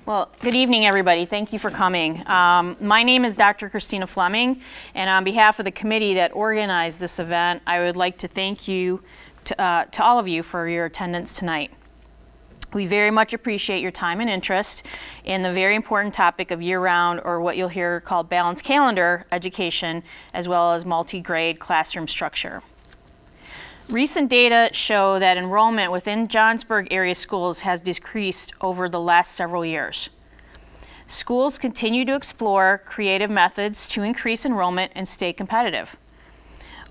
Well, good evening, everybody. Thank you for coming. My name is Dr. Christina Fleming, and on behalf of the committee that organized this event, I would like to thank you to all of you for your attendance tonight. We very much appreciate your time and interest in the very important topic of year-round, or what you'll hear called balanced calendar education, as well as multi-grade classroom structure. Recent data show that enrollment within Johnsburg area schools has decreased over the last several years. Schools continue to explore creative methods to increase enrollment and stay competitive.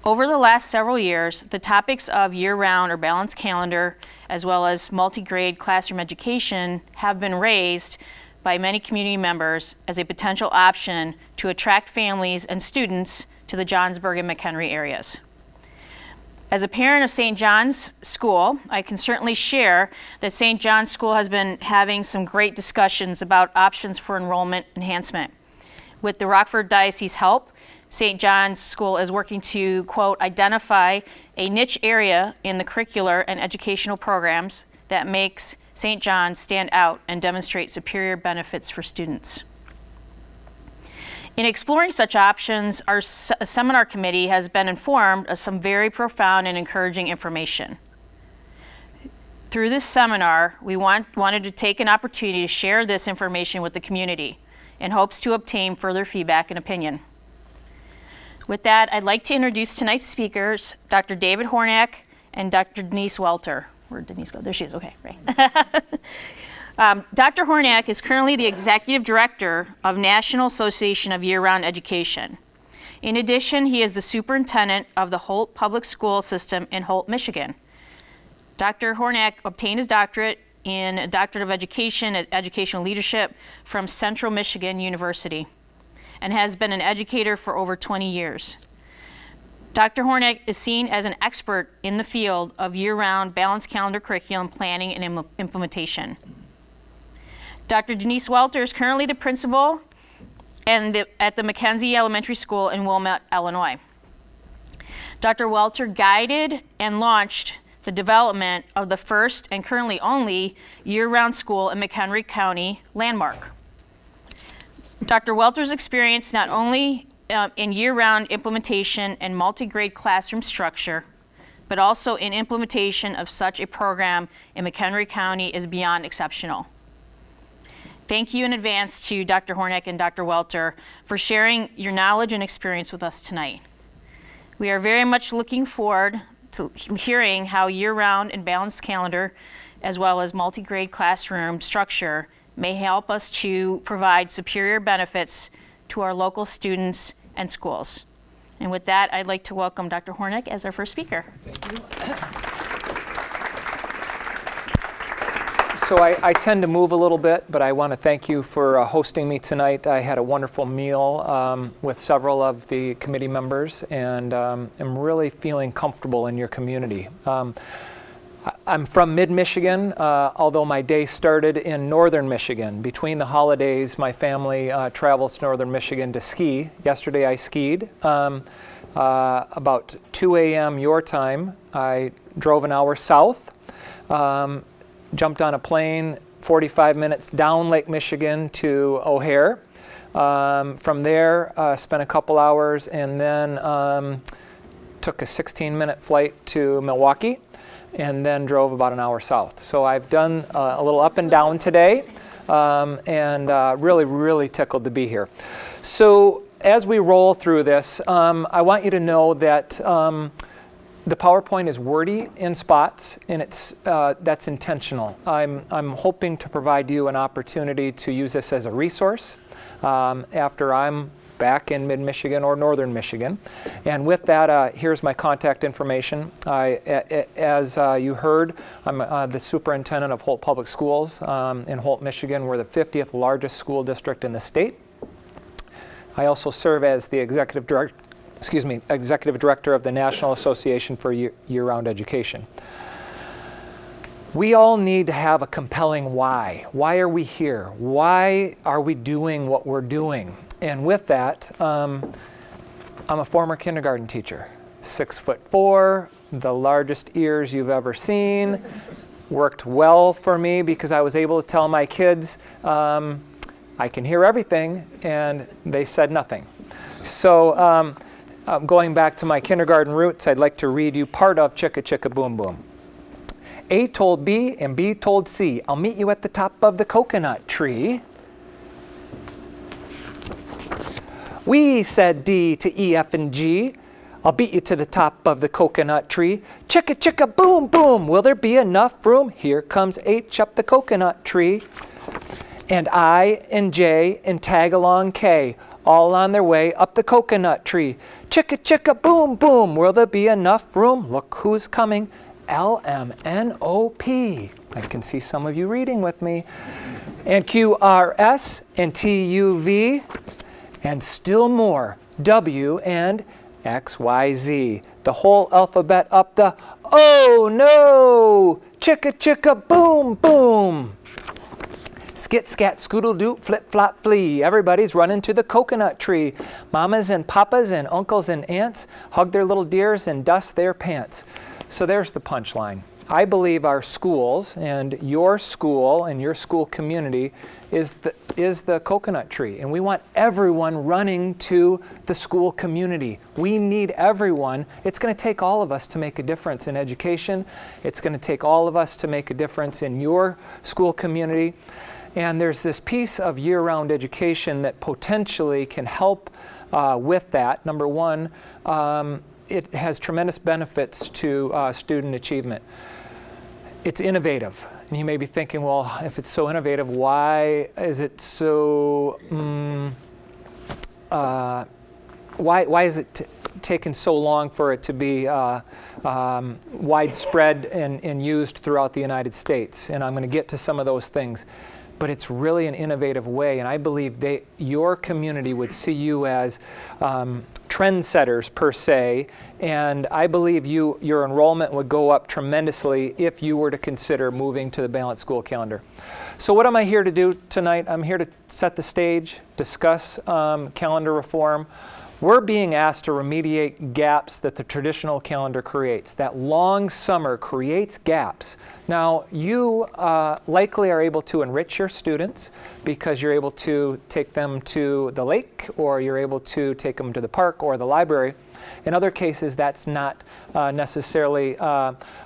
Over the last several years, the topics of year-round or balanced calendar, as well as multi-grade classroom education, have been raised by many community members as a potential option to attract families and students to the Johnsburg and McHenry areas. As a parent of St. John's School, I can certainly share that St. John's School has been having some great discussions about options for enrollment enhancement. With the Rockford Diocese help, St. John's School is working to, quote, identify a niche area in the curricular and educational programs that makes St. John's stand out and demonstrate superior benefits for students. In exploring such options, our seminar committee has been informed of some very profound and encouraging information. Through this seminar, we wanted to take an opportunity to share this information with the community in hopes to obtain further feedback and opinion. With that, I'd like to introduce tonight's speakers, Dr. David Hornak and Dr. Denise Welter. Where'd Denise go? There she is, okay, right. Dr. Hornak is currently the Executive Director of National Association of Year-Round Education. In addition, he is the Superintendent of the Holt Public School System in Holt, Michigan. Dr. Hornak obtained his doctorate in Doctorate of Education at Educational Leadership from Central Michigan University, and has been an educator for over 20 years. Dr. Hornak is seen as an expert in the field of year-round balanced calendar curriculum planning and implementation. Dr. Denise Welter is currently the principal at the Mackenzie Elementary School in Wilmette, Illinois. Dr. Welter guided and launched the development of the first and currently only year-round school in McHenry County, Landmark. Dr. Welter's experience not only in year-round implementation and multi-grade classroom structure, but also in implementation of such a program in McHenry County is beyond exceptional. Thank you in advance to Dr. Hornak and Dr. Welter for sharing your knowledge and experience with us tonight. We are very much looking forward to hearing how year-round and balanced calendar, as well as multi-grade classroom structure, may help us to provide superior benefits to our local students and schools. And with that, I'd like to welcome Dr. Hornak as our first speaker. Thank you. So I tend to move a little bit, but I want to thank you for hosting me tonight. I had a wonderful meal with several of the committee members, and am really feeling comfortable in your community. I'm from mid-Michigan, although my day started in northern Michigan. Between the holidays, my family travels to northern Michigan to ski. Yesterday I skied. About 2 a.m. your time, I drove an hour south, jumped on a plane, 45 minutes down Lake Michigan to O'Hare. From there, spent a couple hours, and then took a 16-minute flight to Milwaukee, and then drove about an hour south. So I've done a little up and down today, and really tickled to be here. So as we roll through this, I want you to know that the PowerPoint is wordy in spots, and that's intentional. I'm hoping to provide you an opportunity to use this as a resource after I'm back in mid-Michigan or northern Michigan. And with that, here's my contact information. As you heard, I'm the superintendent of Holt Public Schools in Holt, Michigan. We're the 50th largest school district in the state. I also serve as the executive director of the National Association for Year-Round Education. We all need to have a compelling why. Why are we here? Why are we doing what we're doing? And with that, I'm a former kindergarten teacher, 6'4", the largest ears you've ever seen, worked well for me because I was able to tell my kids, I can hear everything, and they said nothing. So going back to my kindergarten roots, I'd like to read you part of Chicka Chicka Boom Boom. A told B and B told C, I'll meet you at the top of the coconut tree. We, said D to E, F, and G, I'll beat you to the top of the coconut tree. Chicka chicka boom boom, will there be enough room? Here comes H up the coconut tree. And I and J and tag along K, all on their way up the coconut tree. Chicka chicka boom boom, will there be enough room? Look who's coming, L, M, N, O, P. I can see some of you reading with me. And Q, R, S, and T, U, V, and still more, W and X, Y, Z. The whole alphabet up the, oh no! Chicka chicka boom boom! Skit scat scoodle doop flip flop flee. Everybody's running to the coconut tree. Mamas and papas and uncles and aunts hug their little dears and dust their pants. So there's the punchline. I believe our schools and your school community is the coconut tree, and we want everyone running to the school community. We need everyone. It's going to take all of us to make a difference in education. It's going to take all of us to make a difference in your school community. And there's this piece of year-round education that potentially can help with that. Number one, it has tremendous benefits to student achievement. It's innovative. And you may be thinking, well, if it's so innovative, why is it so, why is it taken so long for it to be widespread and used throughout the United States? And I'm going to get to some of those things. But it's really an innovative way, and I believe your community would see you as trendsetters per se, and I believe your enrollment would go up tremendously if you were to consider moving to the balanced school calendar. So what am I here to do tonight? I'm here to set the stage, discuss calendar reform. We're being asked to remediate gaps that the traditional calendar creates. That long summer creates gaps. Now, you likely are able to enrich your students because you're able to take them to the lake, or you're able to take them to the park or the library. In other cases, that's not necessarily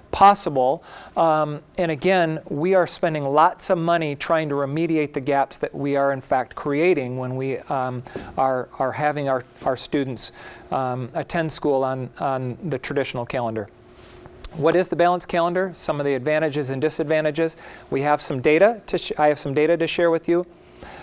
possible. And again, we are spending lots of money trying to remediate the gaps that we are in fact creating when we are having our students attend school on the traditional calendar. What is the balanced calendar? Some of the advantages and disadvantages. We have some data I have some data to share with you,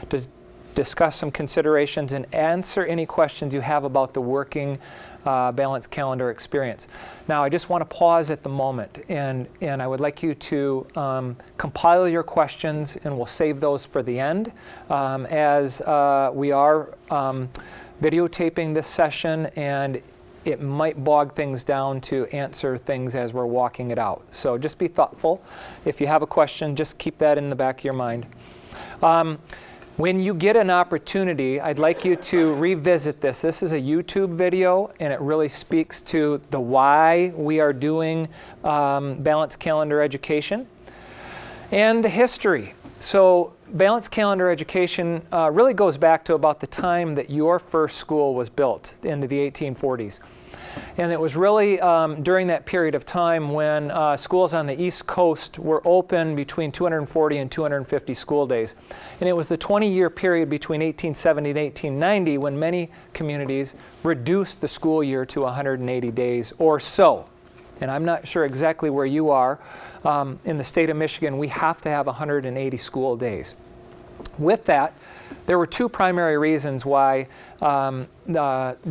to discuss some considerations and answer any questions you have about the working balanced calendar experience. Now, I just want to pause at the moment, and I would like you to compile your questions, and we'll save those for the end as we are videotaping this session, and it might bog things down to answer things as we're walking it out. So just be thoughtful. If you have a question, just keep that in the back of your mind. When you get an opportunity, I'd like you to revisit this. This is a YouTube video, and it really speaks to the why we are doing balanced calendar education and the history. So balanced calendar education really goes back to about the time that your first school was built, into the 1840s. And it was really during that period of time when schools on the East Coast were open between 240 and 250 school days. And it was the 20-year period between 1870 and 1890 when many communities reduced the school year to 180 days or so. And I'm not sure exactly where you are. In the state of Michigan, we have to have 180 school days. With that, there were two primary reasons why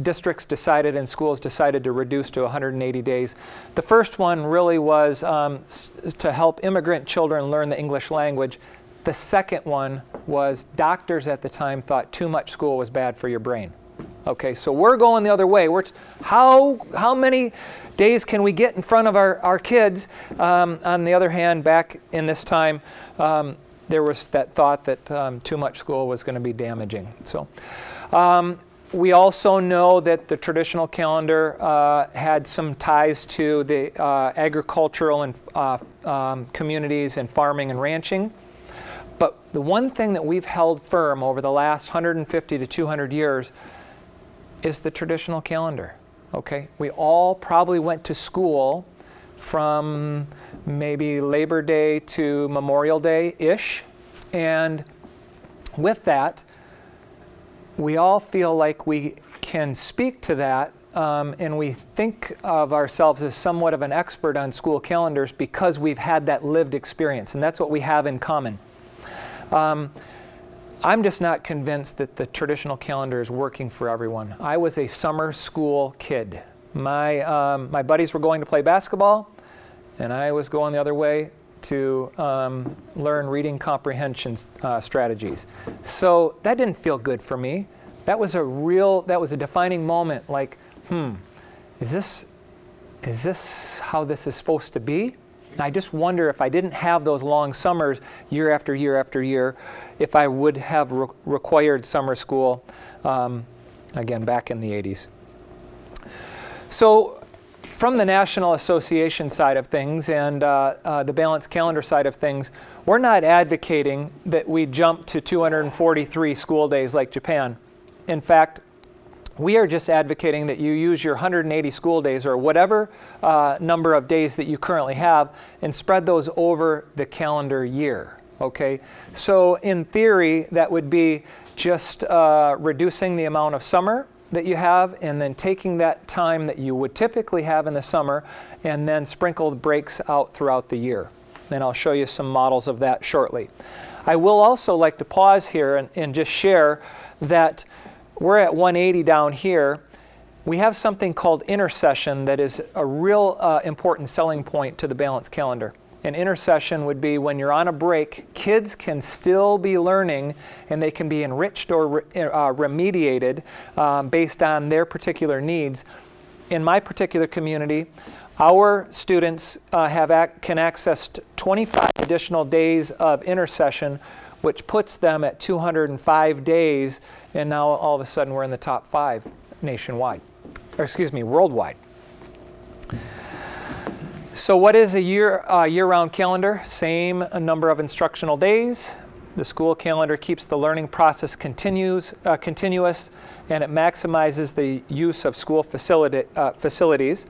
districts decided and schools decided to reduce to 180 days. The first one really was to help immigrant children learn the English language. The second one was doctors at the time thought too much school was bad for your brain. Okay, so we're going the other way. How many days can we get in front of our kids? On the other hand, back in this time, there was that thought that too much school was going to be damaging. So We also know that the traditional calendar had some ties to the agricultural and communities and farming and ranching. But the one thing that we've held firm over the last 150 to 200 years is the traditional calendar. Okay, we all probably went to school from maybe Labor Day to Memorial Day-ish, and with that, we all feel like we can speak to that, and we think of ourselves as somewhat of an expert on school calendars because we've had that lived experience, and that's what we have in common. I'm just not convinced that the traditional calendar is working for everyone. I was a summer school kid. My buddies were going to play basketball, and I was going the other way to learn reading comprehension strategies. So that didn't feel good for me. That was a defining moment, like, is this how this is supposed to be? And I just wonder if I didn't have those long summers year after year after year, if I would have required summer school, again, back in the 80s. So from the National Association side of things and the balanced calendar side of things, we're not advocating that we jump to 243 school days like Japan. In fact, we are just advocating that you use your 180 school days or whatever number of days that you currently have and spread those over the calendar year, okay? So in theory, that would be just reducing the amount of summer that you have and then taking that time that you would typically have in the summer and then sprinkle the breaks out throughout the year. And I'll show you some models of that shortly. I will also like to pause here and just share that we're at 180 down here. We have something called intercession that is a real important selling point to the balanced calendar. An intercession would be when you're on a break, kids can still be learning and they can be enriched or remediated based on their particular needs. In my particular community, our students can access 25 additional days of intercession, which puts them at 205 days, and now all of a sudden we're in the top 5 nationwide, or excuse me, worldwide. So what is a year-round calendar? Same number of instructional days. The school calendar keeps the learning process continuous, and it maximizes the use of school facilities.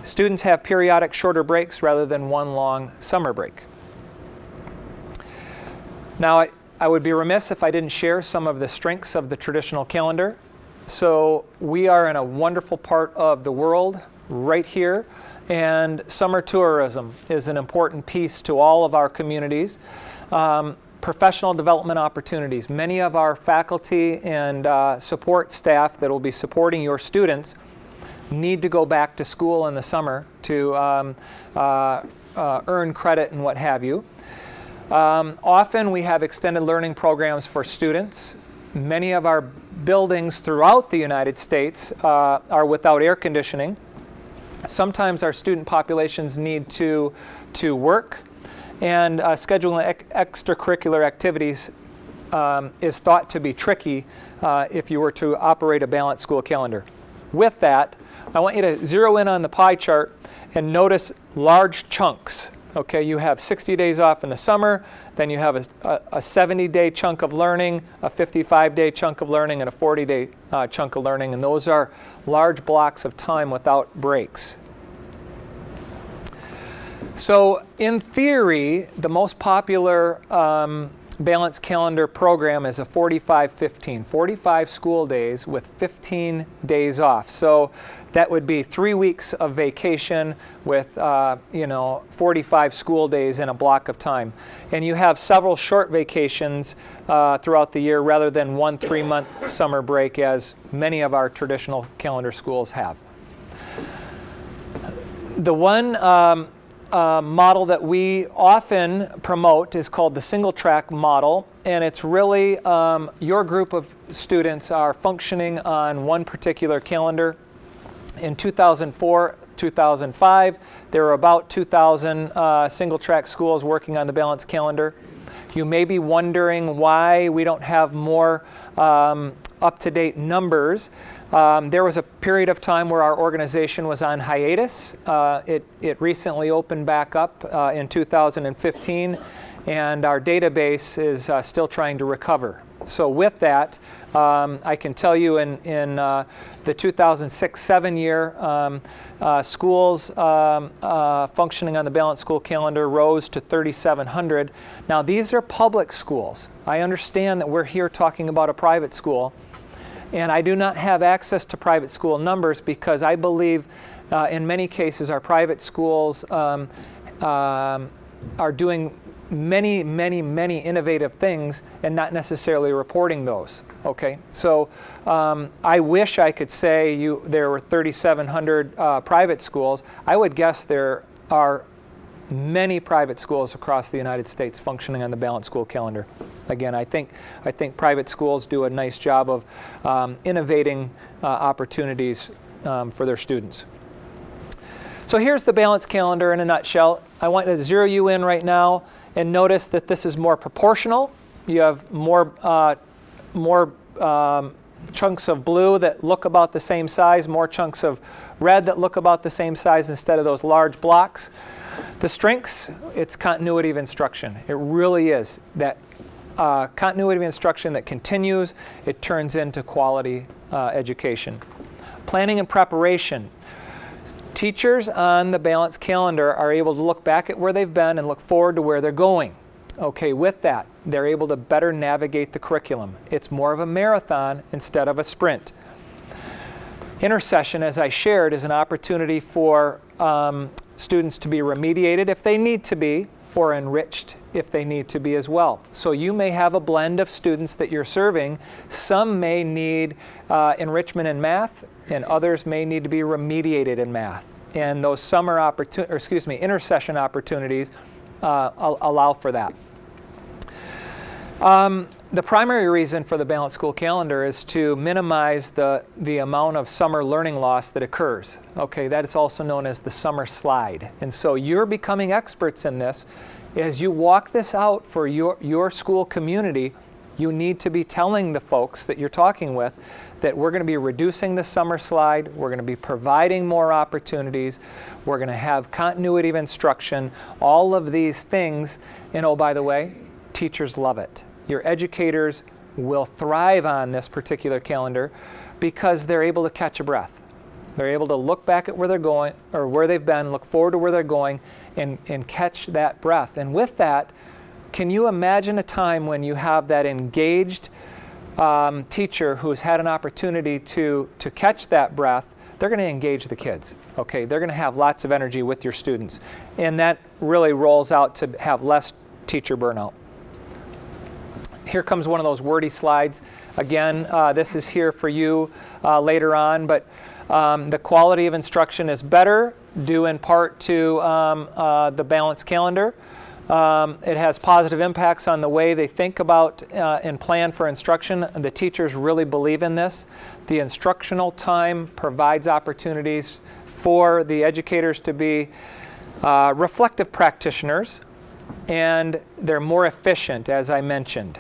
Students have periodic shorter breaks rather than one long summer break. Now, I would be remiss if I didn't share some of the strengths of the traditional calendar. So we are in a wonderful part of the world right here, and summer tourism is an important piece to all of our communities. Professional development opportunities. Many of our faculty and support staff that will be supporting your students need to go back to school in the summer to earn credit and what have you. Often we have extended learning programs for students. Many of our buildings throughout the United States are without air conditioning. Sometimes our student populations need to work, and scheduling extracurricular activities is thought to be tricky if you were to operate a balanced school calendar. With that, I want you to zero in on the pie chart and notice large chunks. Okay, you have 60 days off in the summer, then you have a 70-day chunk of learning, a 55-day chunk of learning, and a 40-day chunk of learning, and those are large blocks of time without breaks. So in theory, the most popular balanced calendar program is a 45-15, 45 school days with 15 days off. So that would be 3 weeks of vacation with 45 school days in a block of time. And you have several short vacations throughout the year rather than one 3-month summer break as many of our traditional calendar schools have. The one model that we often promote is called the single track model, and it's really your group of students are functioning on one particular calendar. In 2004, 2005, there were about 2,000 single track schools working on the balanced calendar. You may be wondering why we don't have more up-to-date numbers. There was a period of time where our organization was on hiatus. It recently opened back up in 2015, and our database is still trying to recover. So with that, I can tell you in the 2006-7 year, schools functioning on the balanced school calendar rose to 3,700. Now these are public schools. I understand that we're here talking about a private school, and I do not have access to private school numbers because I believe in many cases our private schools are doing many innovative things and not necessarily reporting those. Okay, so I wish I could say there were 3,700 private schools. I would guess there are many private schools across the United States functioning on the balanced school calendar. Again, I think private schools do a nice job of innovating opportunities for their students. So here's the balanced calendar in a nutshell. I want to zero you in right now and notice that this is more proportional. You have more chunks of blue that look about the same size, more chunks of red that look about the same size instead of those large blocks. The strengths, it's continuity of instruction. It really is that continuity of instruction that continues. It turns into quality education. Planning and preparation. Teachers on the balanced calendar are able to look back at where they've been and look forward to where they're going. Okay, with that, they're able to better navigate the curriculum. It's more of a marathon instead of a sprint. Intercession, as I shared, is an opportunity for students to be remediated if they need to be, or enriched if they need to be as well. So you may have a blend of students that you're serving. Some may need enrichment in math, and others may need to be remediated in math. And those intercession opportunities allow for that. The primary reason for the balanced school calendar is to minimize the amount of summer learning loss that occurs. Okay, that is also known as the summer slide. And so you're becoming experts in this. As you walk this out for your school community, you need to be telling the folks that you're talking with that we're going to be reducing the summer slide, we're going to be providing more opportunities, we're going to have continuity of instruction, all of these things. And oh, by the way, teachers love it. Your educators will thrive on this particular calendar because they're able to catch a breath. They're able to look back at where they're going or where they've been, look forward to where they're going, and catch that breath. And with that, can you imagine a time when you have that engaged teacher who's had an opportunity to catch that breath? They're going to engage the kids. Okay, they're going to have lots of energy with your students. And that really rolls out to have less teacher burnout. Here comes one of those wordy slides. Again, this is here for you later on, but the quality of instruction is better due in part to the balanced calendar. It has positive impacts on the way they think about and plan for instruction. The teachers really believe in this. The instructional time provides opportunities for the educators to be reflective practitioners, and they're more efficient, as I mentioned.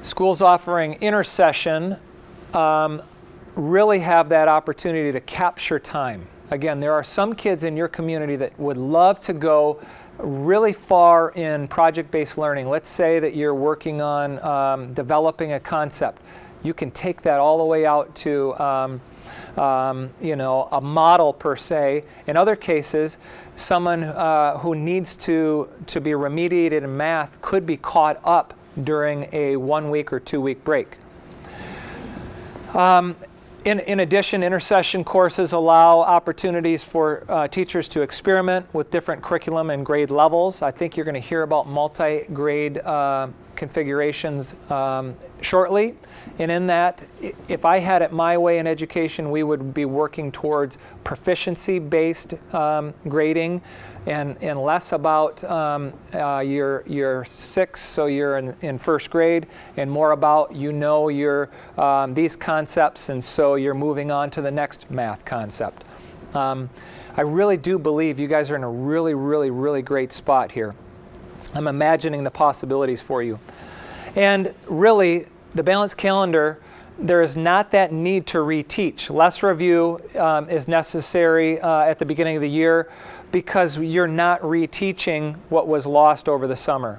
Schools offering intercession really have that opportunity to capture time. Again, there are some kids in your community that would love to go really far in project-based learning. Let's say that you're working on developing a concept. You can take that all the way out to a model per se. In other cases, someone who needs to be remediated in math could be caught up during a 1 week or 2 week break. In addition, intercession courses allow opportunities for teachers to experiment with different curriculum and grade levels. I think you're going to hear about multi-grade configurations shortly. And in that, if I had it my way in education, we would be working towards proficiency-based grading and less about your 6, so you're in first grade, and more about your these concepts, and so you're moving on to the next math concept. I really do believe you guys are in a really great spot here. I'm imagining the possibilities for you. And really, the balanced calendar, there is not that need to reteach. Less review is necessary at the beginning of the year because you're not reteaching what was lost over the summer.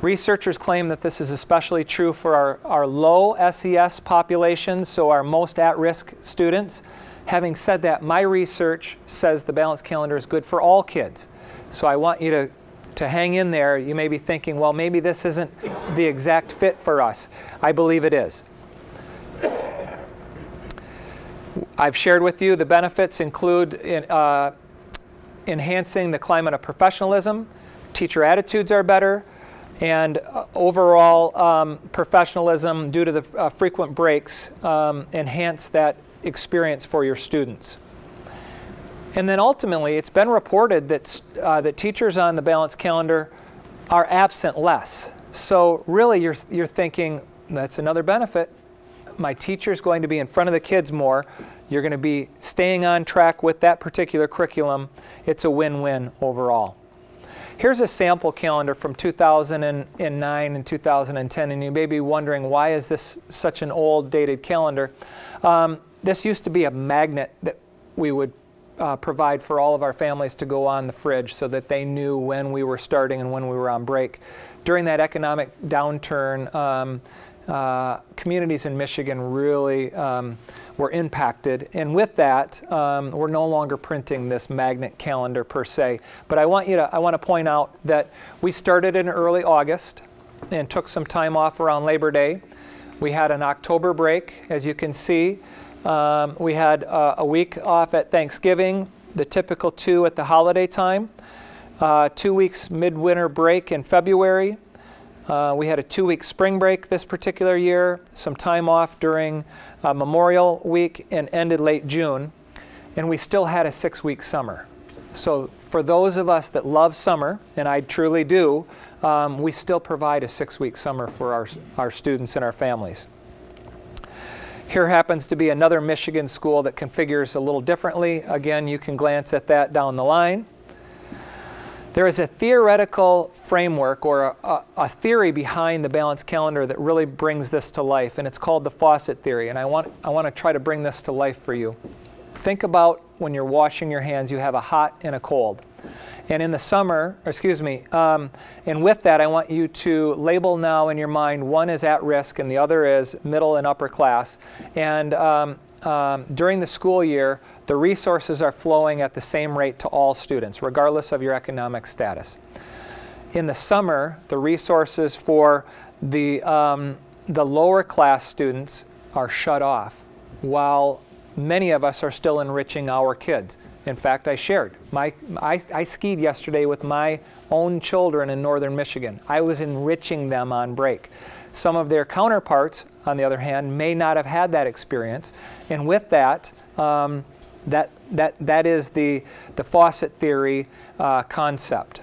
Researchers claim that this is especially true for our low SES populations, so our most at-risk students. Having said that, my research says the balanced calendar is good for all kids. So I want you to hang in there. You may be thinking, well, maybe this isn't the exact fit for us. I believe it is. I've shared with you the benefits include enhancing the climate of professionalism, teacher attitudes are better, and overall professionalism due to the frequent breaks enhance that experience for your students. And then ultimately, it's been reported that, that teachers on the balanced calendar are absent less. So really you're thinking, that's another benefit. My teacher's going to be in front of the kids more. You're going to be staying on track with that particular curriculum. It's a win-win overall. Here's a sample calendar from 2009 and 2010, and you may be wondering, why is this such an old, dated calendar? This used to be a magnet that we would provide for all of our families to go on the fridge so that they knew when we were starting and when we were on break. During that economic downturn, communities in Michigan really were impacted, and with that, we're no longer printing this magnet calendar per se. But I want to point out that we started in early August and took some time off around Labor Day. We had an October break, as you can see. We had a week off at Thanksgiving, the typical 2 at the holiday time, 2 weeks midwinter break in February. We had a 2-week spring break this particular year, some time off during Memorial Week, and ended late June. And we still had a 6-week summer. So for those of us that love summer, and I truly do, we still provide a 6-week summer for our students and our families. Here happens to be another Michigan school that configures a little differently. Again, you can glance at that down the line. There is a theoretical framework or a theory behind the balanced calendar that really brings this to life, and it's called the faucet theory, and I want to try to bring this to life for you. Think about when you're washing your hands, you have a hot and a cold. And in the summer, and with that, I want you to label now in your mind, one is at risk and the other is middle and upper class. And during the school year, the resources are flowing at the same rate to all students, regardless of your economic status. In the summer, the resources for the lower class students are shut off, while many of us are still enriching our kids. In fact, I shared. I skied yesterday with my own children in northern Michigan. I was enriching them on break. Some of their counterparts, on the other hand, may not have had that experience. And with that, that is the faucet theory concept.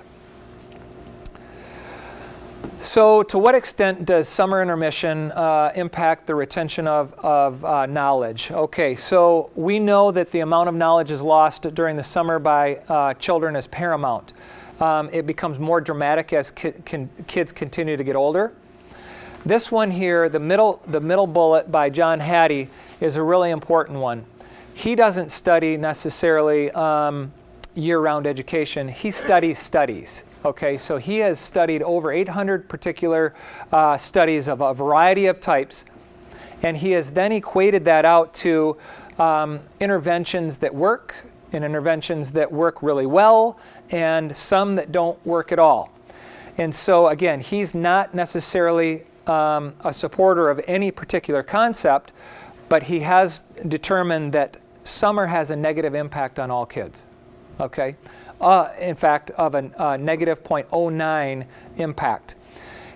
So to what extent does summer intermission impact the retention of knowledge? Okay, so we know that the amount of knowledge is lost during the summer by children is paramount. It becomes more dramatic as kids continue to get older. This one here, the middle bullet by John Hattie, is a really important one. He doesn't study necessarily year-round education. He studies studies. Okay, so he has studied over 800 particular studies of a variety of types, and he has then equated that out to interventions that work and interventions that work really well and some that don't work at all. And so again, he's not necessarily a supporter of any particular concept, but he has determined that summer has a negative impact on all kids. Okay? In fact, of a negative 0.09 impact.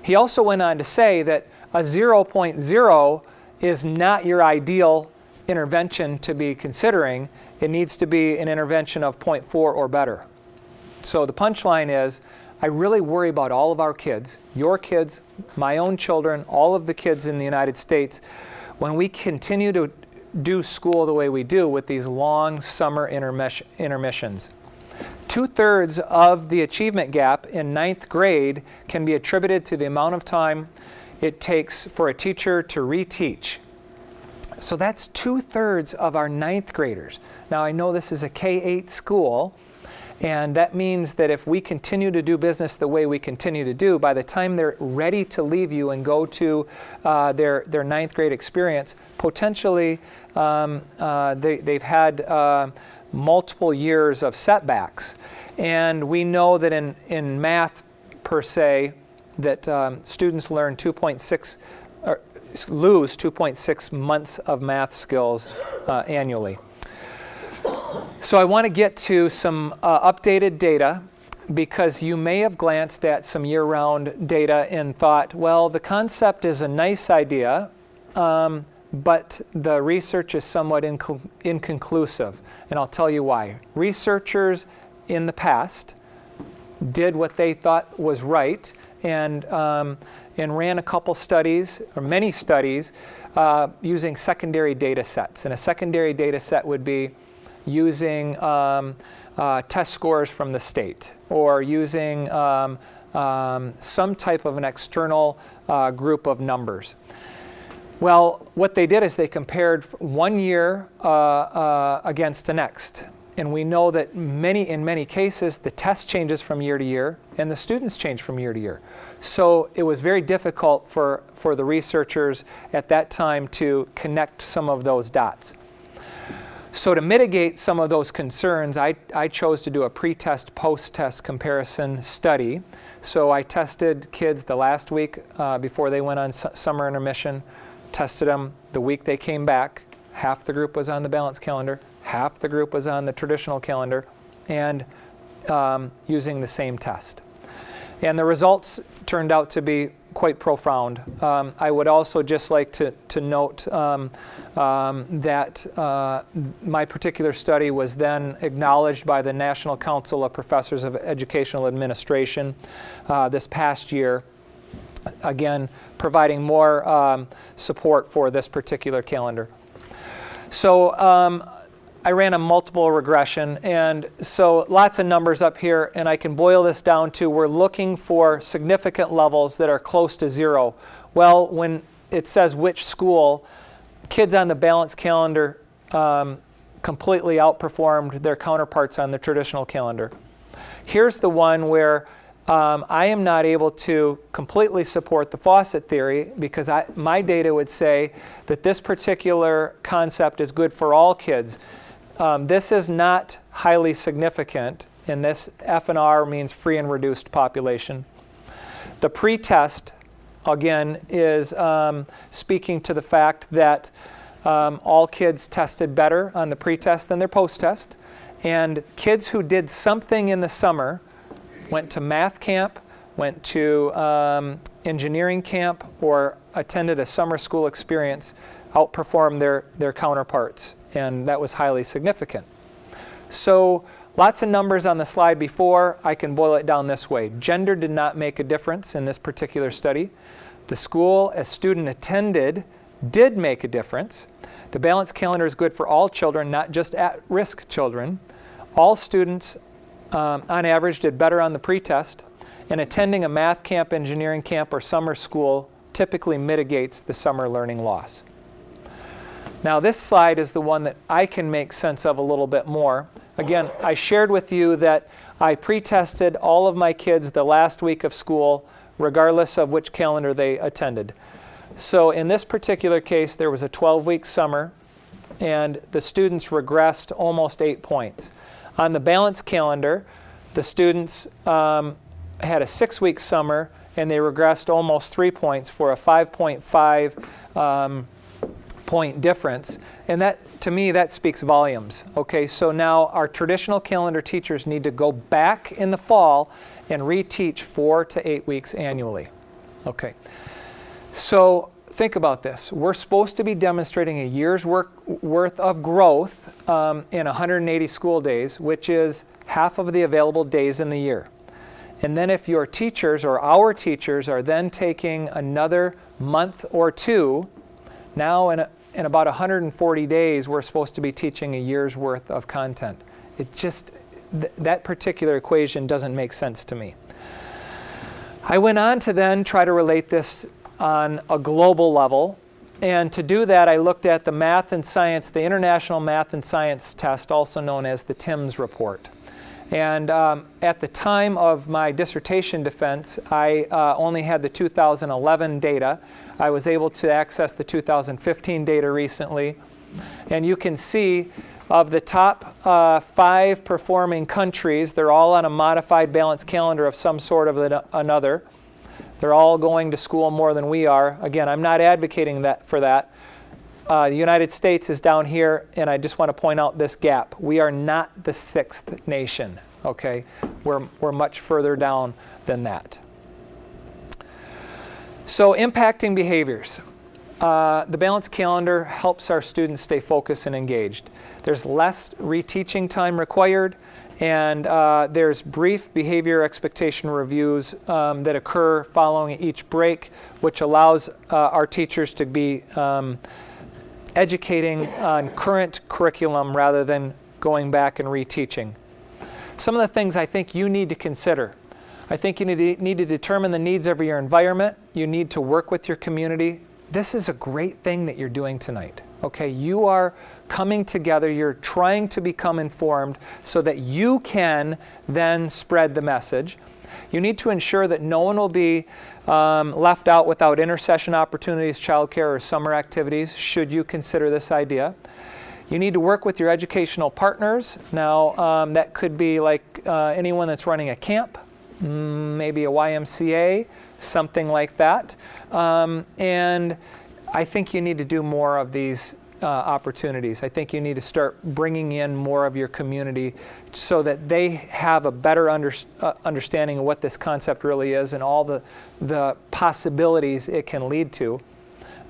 He also went on to say that a 0.0 is not your ideal intervention to be considering. It needs to be an intervention of 0.4 or better. So the punchline is, I really worry about all of our kids, your kids, my own children, all of the kids in the United States, when we continue to do school the way we do with these long summer intermissions. 2/3 of the achievement gap in 9th grade can be attributed to the amount of time it takes for a teacher to reteach. So that's 2/3 of our 9th graders. Now I know this is a K-8 school, and that means that if we continue to do business the way we continue to do, by the time they're ready to leave you and go to their 9th grade experience, potentially they've had multiple years of setbacks. And we know that in math per se, that students learn lose 2.6 months of math skills annually. So I want to get to some updated data, because you may have glanced at some year-round data and thought, well, the concept is a nice idea, but the research is somewhat inconclusive. And I'll tell you why. Researchers in the past did what they thought was right, and ran a couple studies, or many studies, using secondary data sets. And a secondary data set would be using test scores from the state, or using some type of an external group of numbers. Well, what they did is they compared one year against the next. And we know that in many cases, the test changes from year to year, and the students change from year to year. So it was very difficult for the researchers at that time to connect some of those dots. So to mitigate some of those concerns, I chose to do a pre-test, post-test comparison study. So I tested kids the last week before they went on summer intermission, tested them the week they came back. Half the group was on the balanced calendar, half the group was on the traditional calendar, and using the same test. And the results turned out to be quite profound. I would also just like to note that my particular study was then acknowledged by the National Council of Professors of Educational Administration this past year, again providing more support for this particular calendar. So I ran a multiple regression, and so lots of numbers up here, and I can boil this down to we're looking for significant levels that are close to 0. Well, when it says which school, kids on the balanced calendar completely outperformed their counterparts on the traditional calendar. Here's the one where I am not able to completely support the faucet theory, because my data would say that this particular concept is good for all kids. This is not highly significant, and this F&R means free and reduced population. The pretest, again, is speaking to the fact that all kids tested better on the pretest than their post-test, and kids who did something in the summer, went to math camp, went to engineering camp, or attended a summer school experience, outperformed their counterparts, and that was highly significant. So lots of numbers on the slide before. I can boil it down this way. Gender did not make a difference in this particular study. The school a student attended did make a difference. The balanced calendar is good for all children, not just at-risk children. All students on average did better on the pretest, and attending a math camp, engineering camp, or summer school typically mitigates the summer learning loss. Now this slide is the one that I can make sense of a little bit more. Again, I shared with you that I pre-tested all of my kids the last week of school, regardless of which calendar they attended. So in this particular case, there was a 12-week summer, and the students regressed almost 8 points. On the balanced calendar, the students had a 6-week summer, and they regressed almost 3 points for a 5.5 point difference. And that, to me, that speaks volumes. Okay, so now our traditional calendar teachers need to go back in the fall and reteach 4 to 8 weeks annually. Okay, so think about this. We're supposed to be demonstrating a year's worth of growth in 180 school days, which is half of the available days in the year. And then if your teachers or our teachers are then taking another month or two, now in about 140 days, we're supposed to be teaching a year's worth of content. It just, that particular equation doesn't make sense to me. I went on to then try to relate this on a global level. And to do that, I looked at the math and science, the International Math and Science Test, also known as the TIMSS report. And at the time of my dissertation defense, I only had the 2011 data. I was able to access the 2015 data recently. And you can see of the top 5 performing countries, they're all on a modified balanced calendar of some sort of another. They're all going to school more than we are. Again, I'm not advocating for that. The United States is down here, and I just want to point out this gap. We are not the 6th nation, okay? We're much further down than that. So impacting behaviors. The balanced calendar helps our students stay focused and engaged. There's less reteaching time required, and there's brief behavior expectation reviews that occur following each break, which allows our teachers to be educating on current curriculum rather than going back and reteaching. Some of the things I think you need to consider. I think you need to determine the needs of your environment. You need to work with your community. This is a great thing that you're doing tonight. Okay, you are coming together, you're trying to become informed so that you can then spread the message. You need to ensure that no one will be left out without intercession opportunities, childcare, or summer activities, should you consider this idea. You need to work with your educational partners. Now, that could be like anyone that's running a camp, maybe a YMCA, something like that. And I think you need to do more of these opportunities. I think you need to start bringing in more of your community so that they have a better understanding of what this concept really is and all the possibilities it can lead to.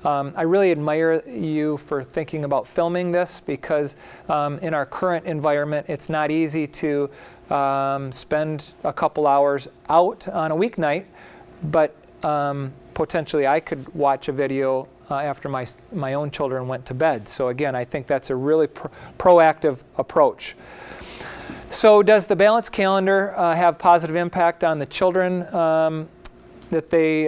I really admire you for thinking about filming this because in our current environment, it's not easy to spend a couple hours out on a weeknight, but potentially I could watch a video after my own children went to bed. So again, I think that's a really proactive approach. So does the balanced calendar have positive impact on the children that they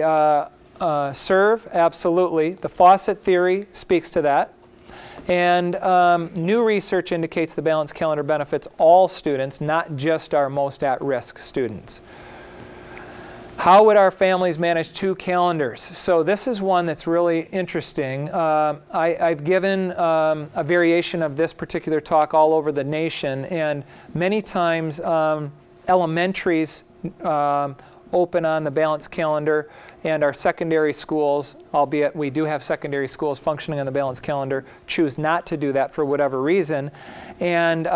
serve? Absolutely. The faucet theory speaks to that. And new research indicates the balanced calendar benefits all students, not just our most at-risk students. How would our families manage 2 calendars? So this is one that's really interesting. I've given a variation of this particular talk all over the nation, and many times elementaries open on the balanced calendar, and our secondary schools, albeit we do have secondary schools functioning on the balanced calendar, choose not to do that for whatever reason. And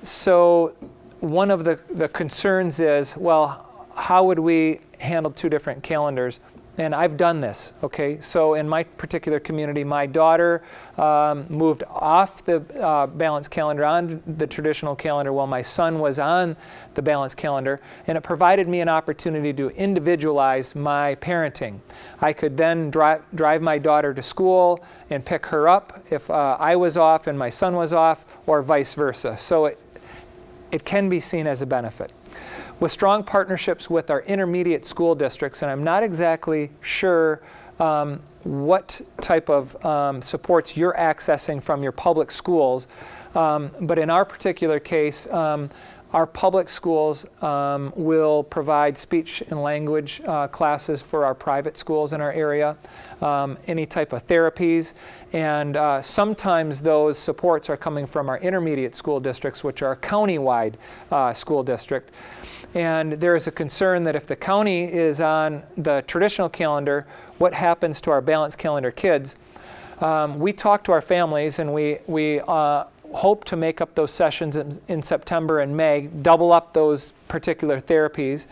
so one of the concerns is, well, how would we handle 2 different calendars? And I've done this, okay? So in my particular community, my daughter moved off the balanced calendar on the traditional calendar while my son was on the balanced calendar, and it provided me an opportunity to individualize my parenting. I could then drive my daughter to school and pick her up if I was off and my son was off, or vice versa. So it can be seen as a benefit. With strong partnerships with our intermediate school districts, and I'm not exactly sure what type of supports you're accessing from your public schools, but in our particular case, our public schools will provide speech and language classes for our private schools in our area, any type of therapies, and sometimes those supports are coming from our intermediate school districts, which are a county-wide school district. And there is a concern that if the county is on the traditional calendar, what happens to our balanced calendar kids? We talk to our families, and we hope to make up those sessions in September and May, double up those particular therapies.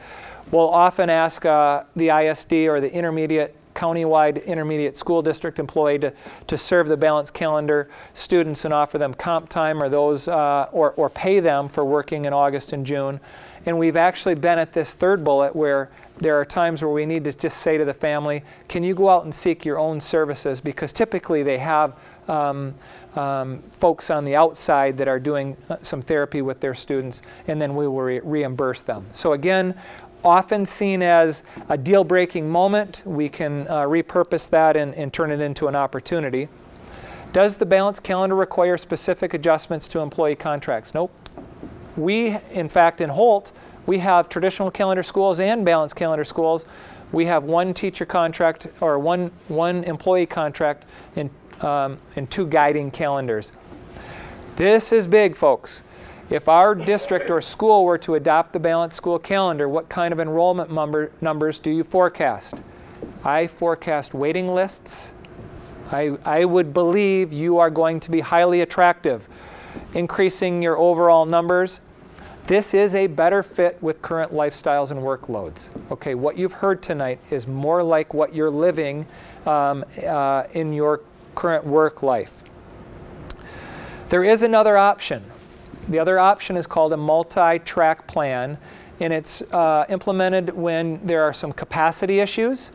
We'll often ask the ISD or the intermediate, countywide intermediate school district employee to serve the balanced calendar students and offer them comp time or those or pay them for working in August and June. And we've actually been at this third bullet where there are times where we need to just say to the family, can you go out and seek your own services? Because typically they have folks on the outside that are doing some therapy with their students, and then we will reimburse them. So again, often seen as a deal-breaking moment. We can repurpose that and turn it into an opportunity. Does the balanced calendar require specific adjustments to employee contracts? Nope. We, in fact, in Holt, we have traditional calendar schools and balanced calendar schools. We have one teacher contract, or one employee contract, and 2 guiding calendars. This is big, folks. If our district or school were to adopt the balanced school calendar, what kind of enrollment numbers do you forecast? I forecast waiting lists. I would believe you are going to be highly attractive, increasing your overall numbers. This is a better fit with current lifestyles and workloads. Okay, what you've heard tonight is more like what you're living in your current work life. There is another option. The other option is called a multi-track plan, and it's implemented when there are some capacity issues,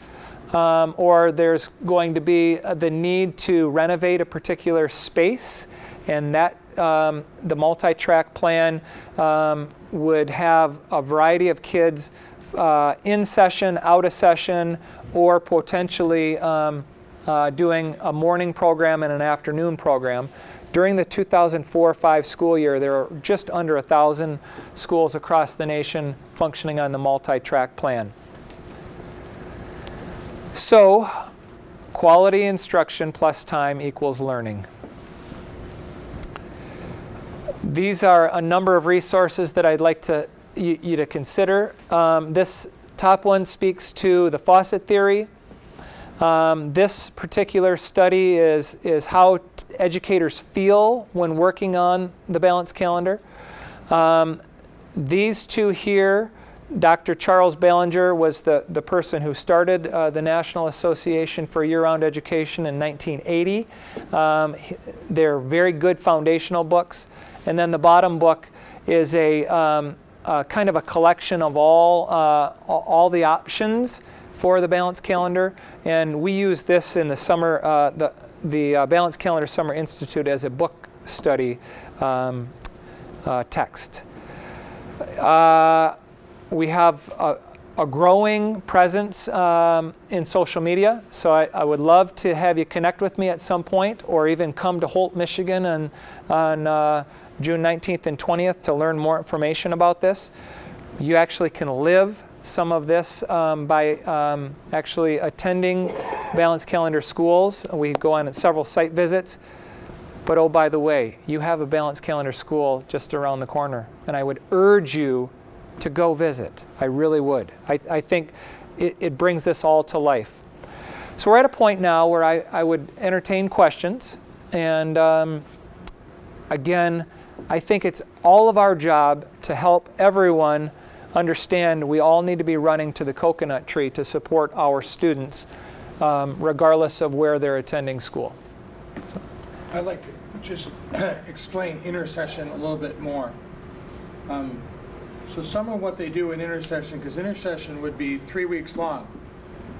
or there's going to be the need to renovate a particular space, and that the multi-track plan would have a variety of kids in session, out of session, or potentially doing a morning program and an afternoon program. During the 2004-05 school year, there are just under 1,000 schools across the nation functioning on the multi-track plan. So, quality instruction plus time equals learning. These are a number of resources that I'd like you to consider. This top one speaks to the faucet theory. This particular study is how educators feel when working on the balanced calendar. These 2 here, Dr. Charles Ballinger was the person who started the National Association for Year-Round Education in 1980. They're very good foundational books. And then the bottom book is a kind of a collection of all the options for the balanced calendar, and we use this in the summer, the Balanced Calendar Summer Institute as a book study text. We have a growing presence in social media, so I would love to have you connect with me at some point, or even come to Holt, Michigan on June 19th and 20th to learn more information about this. You actually can live some of this by actually attending Balanced Calendar schools. We go on several site visits. But oh, by the way, you have a Balanced Calendar school just around the corner, and I would urge you to go visit. I really would. I think it brings this all to life. So we're at a point now where I would entertain questions. And again, I think it's all of our job to help everyone understand we all need to be running to the coconut tree to support our students, regardless of where they're attending school. So. I'd like to just explain Intercession a little bit more. So some of what they do in Intercession, because Intercession would be 3 weeks long,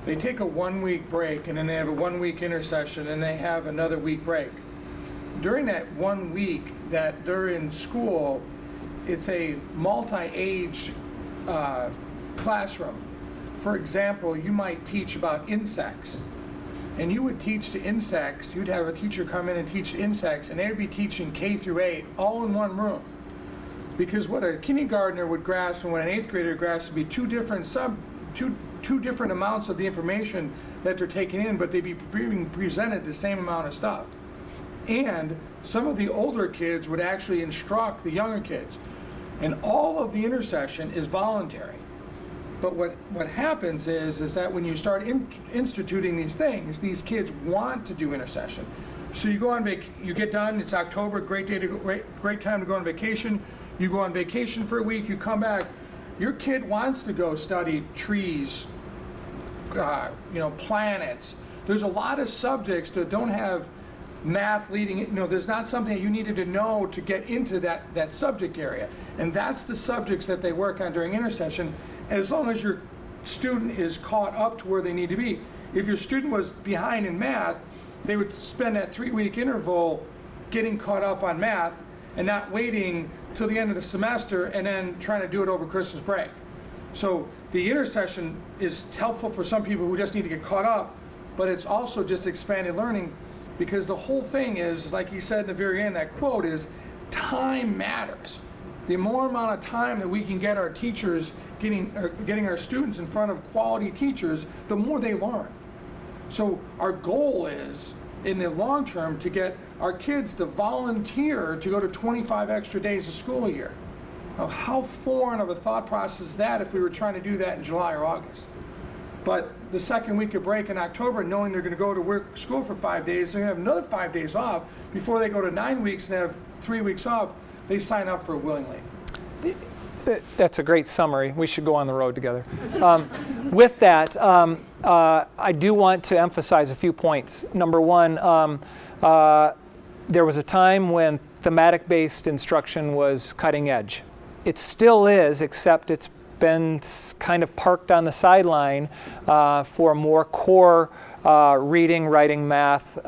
they take a 1-week break, and then they have a 1-week Intercession, and they have another week break. During that 1 week that they're in school, it's a multi-age classroom. For example, you might teach about insects, and you would teach the insects. You'd have a teacher come in and teach the insects, and they would be teaching K through 8 all in one room. Because what a kindergartner would grasp and what an 8th grader grasps would be two different amounts of the information that they're taking in, but they'd be being presented the same amount of stuff. And some of the older kids would actually instruct the younger kids. And all of the Intercession is voluntary. But what happens is that when you start instituting these things, these kids want to do Intercession. So you go on you get done, it's October, great time to go on vacation. You go on vacation for a week, you come back, your kid wants to go study trees, planets. There's a lot of subjects that don't have math leading it. There's not something that you needed to know to get into that subject area. And that's the subjects that they work on during Intercession, as long as your student is caught up to where they need to be. If your student was behind in math, they would spend that 3-week interval getting caught up on math and not waiting till the end of the semester and then trying to do it over Christmas break. So the intercession is helpful for some people who just need to get caught up, but it's also just expanded learning, because the whole thing is like he said in the very end, that quote is, time matters. The more amount of time that we can get our teachers, getting our students in front of quality teachers, the more they learn. So our goal is, in the long term, to get our kids to volunteer to go to 25 extra days of school a year. Now, how foreign of a thought process is that if we were trying to do that in July or August? But the second week of break in October, knowing they're going to go to school for 5 days, they're going to have another 5 days off before they go to 9 weeks and have 3 weeks off, they sign up for it willingly. That's a great summary. We should go on the road together. With that, I do want to emphasize a few points. Number one, there was a time when thematic-based instruction was cutting edge. It still is, except it's been kind of parked on the sideline for more core reading, writing, math,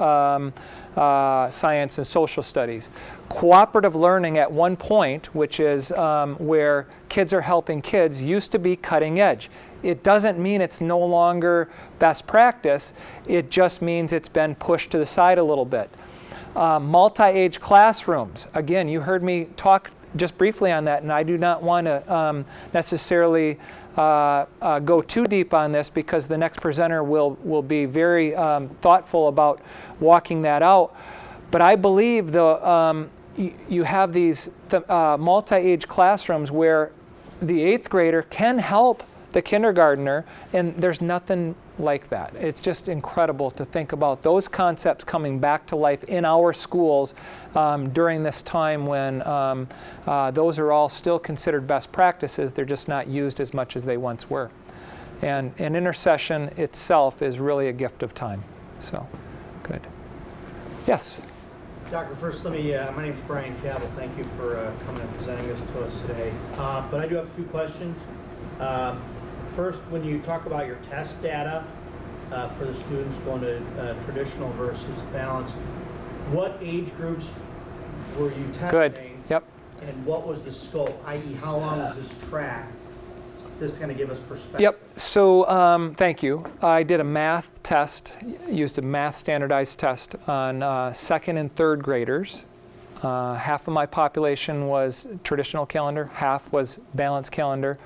science, and social studies. Cooperative learning at one point, which is where kids are helping kids, used to be cutting edge. It doesn't mean it's no longer best practice. It just means it's been pushed to the side a little bit. Multi-age classrooms. Again, you heard me talk just briefly on that, and I do not want to necessarily go too deep on this, because the next presenter will be very thoughtful about walking that out. But I believe you have these multi-age classrooms where the 8th grader can help the kindergartner, and there's nothing like that. It's just incredible to think about those concepts coming back to life in our schools during this time when those are all still considered best practices. They're just not used as much as they once were. And intercession itself is really a gift of time. So, good. Yes? Doctor, first let me, my name is Brian Cabell. Thank you for coming and presenting this to us today. But I do have a few questions. First, when you talk about your test data for the students going to traditional versus balanced, what age groups were you testing? Good. Yep. And what was the scope, i.e. how long was this track? Just to kind of give us perspective. Yep. So thank you. I did a math test, used a math standardized test on 2nd and 3rd graders. Half of my population was traditional calendar, half was balanced calendar.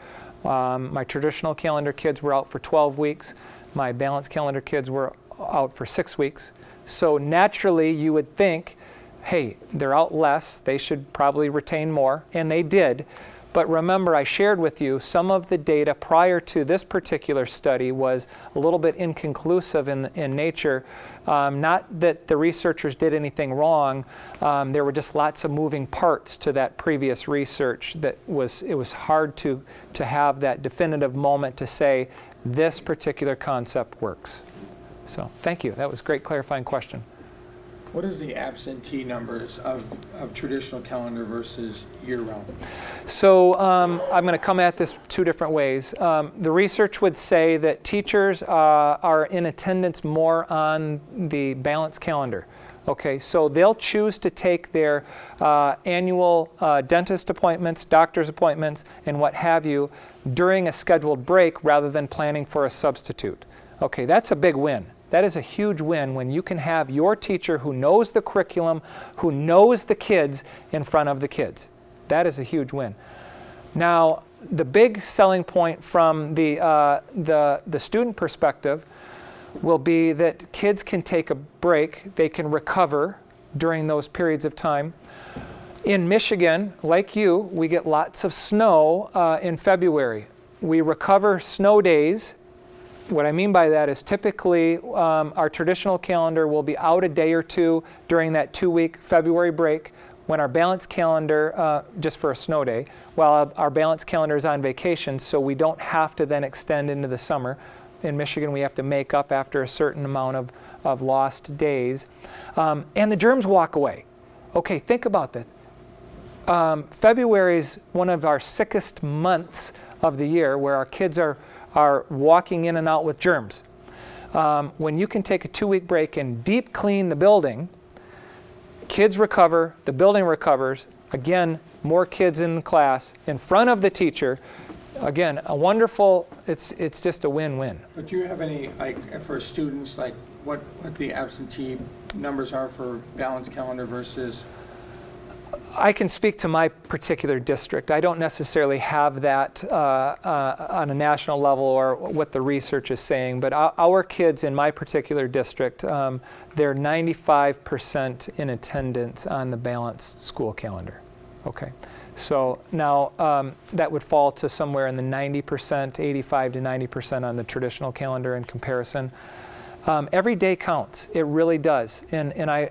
My traditional calendar kids were out for 12 weeks. My balanced calendar kids were out for 6 weeks. So naturally you would think, hey, they're out less, they should probably retain more, and they did. But remember, I shared with you some of the data prior to this particular study was a little bit inconclusive in nature. Not that the researchers did anything wrong. There were just lots of moving parts to that previous research that it was hard to have that definitive moment to say this particular concept works. So thank you. That was a great clarifying question. What is the absentee numbers of traditional calendar versus year-round? So I'm going to come at this 2 different ways. The research would say that teachers are in attendance more on the balanced calendar. Okay, so they'll choose to take their annual dentist appointments, doctor's appointments, and what have you during a scheduled break rather than planning for a substitute. Okay, that's a big win. That is a huge win when you can have your teacher who knows the curriculum, who knows the kids in front of the kids. That is a huge win. Now, the big selling point from the student perspective will be that kids can take a break, they can recover during those periods of time. In Michigan, like you, we get lots of snow in February. We recover snow days. What I mean by that is typically our traditional calendar will be out a day or 2 during that 2-week February break when our balanced calendar, just for a snow day, while our balanced calendar is on vacation, so we don't have to then extend into the summer. In Michigan, we have to make up after a certain amount of lost days. And the germs walk away. Okay, think about that. February is one of our sickest months of the year where our kids are walking in and out with germs. When you can take a 2-week break and deep clean the building, kids recover, the building recovers, again, more kids in the class, in front of the teacher, again, a wonderful, it's just a win-win. But do you have any, like, for students, like, what the absentee numbers are for balanced calendar versus? I can speak to my particular district. I don't necessarily have that on a national level or what the research is saying, but our kids in my particular district, they're 95% in attendance on the balanced school calendar. Okay, so now that would fall to somewhere in the 90%, 85 to 90% on the traditional calendar in comparison. Every day counts. It really does. And I,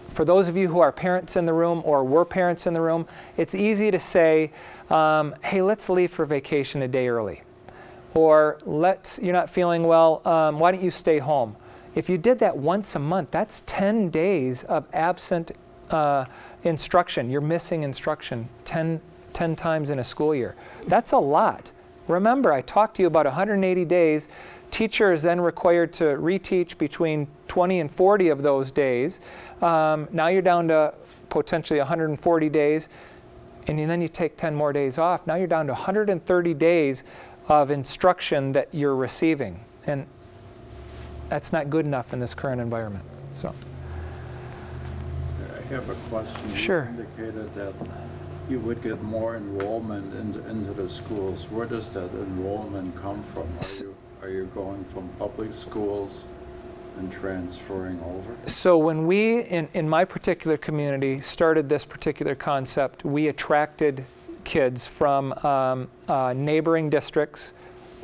for those of you who are parents in the room or were parents in the room, it's easy to say, hey, let's leave for vacation a day early. Or you're not feeling well, why don't you stay home? If you did that once a month, that's 10 days of absent instruction. You're missing instruction 10 times in a school year. That's a lot. Remember, I talked to you about 180 days. Teacher is then required to reteach between 20 and 40 of those days. Now you're down to potentially 140 days, and then you take 10 more days off. Now you're down to 130 days of instruction that you're receiving, and that's not good enough in this current environment. So, I have a question. Sure. You indicated that you would get more enrollment into the schools. Where does that enrollment come from? Are you going from public schools and transferring over? So when we, in my particular community, started this particular concept, we attracted kids from neighboring districts.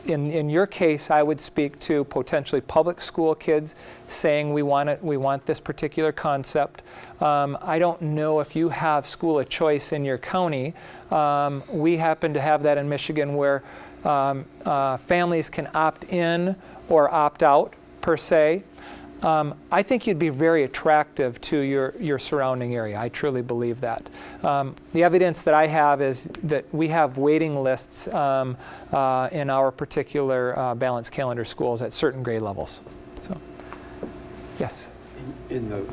In your case, I would speak to potentially public school kids saying we want this particular concept. I don't know if you have school of choice in your county. We happen to have that in Michigan where families can opt in or opt out, per se. I think you'd be very attractive to your surrounding area. I truly believe that. The evidence that I have is that we have waiting lists in our particular balanced calendar schools at certain grade levels. So, yes? You're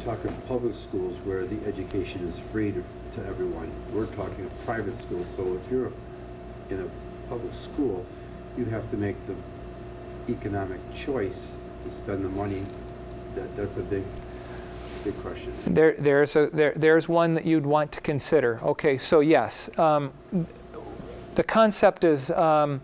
talking public schools where the education is free to everyone. We're talking private schools. So if you're in a public school, you have to make the economic choice to spend the money. That's a big question. There's one that you'd want to consider. Okay, so yes, the concept is quite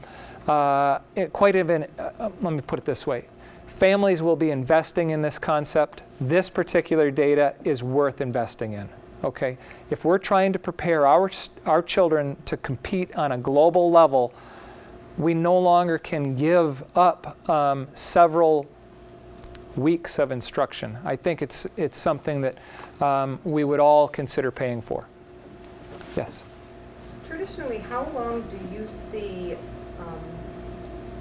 even. Let me put it this way: families will be investing in this concept. This particular data is worth investing in. Okay, if we're trying to prepare our children to compete on a global level, we no longer can give up several weeks of instruction. I think it's something that we would all consider paying for. Yes? Traditionally, how long do you see,